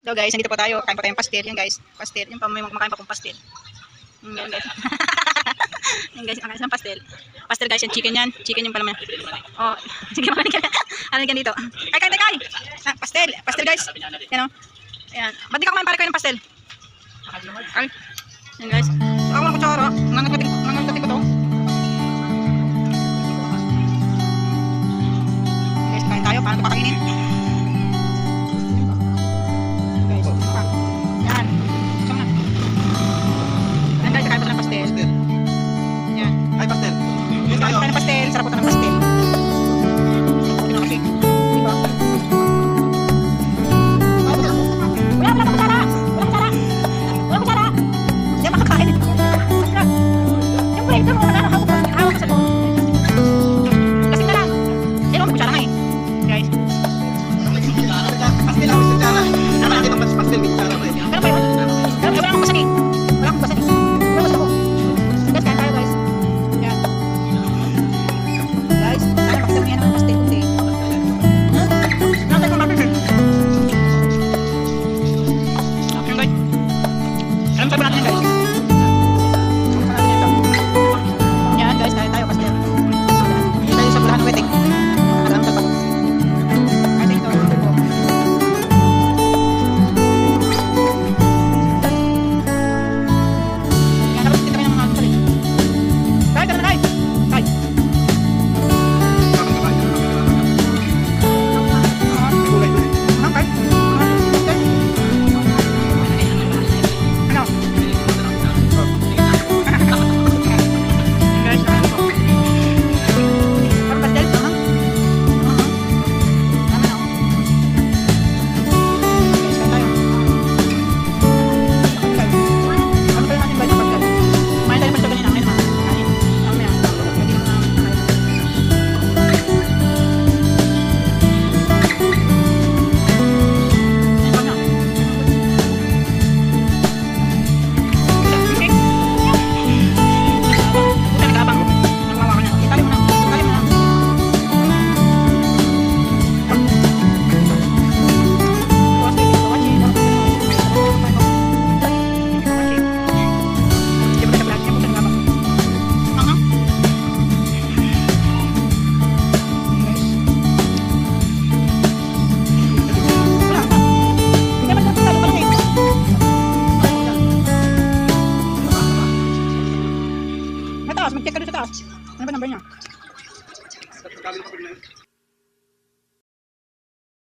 So guys, nandito po tayo. Kain po tayong pastel. Yan guys. Pastel. Yung may kumakain pa pong pastel. Yan guys. Yan guys. Ang isang pastel. Pastel guys. Yan chicken yan. Chicken yung pala. Oh. Sige mga ka. Ano yan dito? Ay, kain. Ah, pastel. Pastel guys. Yan o. Ayan. Ba't di ka kumain pare kayo ng pastel? Ay. Yan guys. So, ako ng kutsara. Nangangating ko to. Guys, kain tayo. Paano ito kakainin?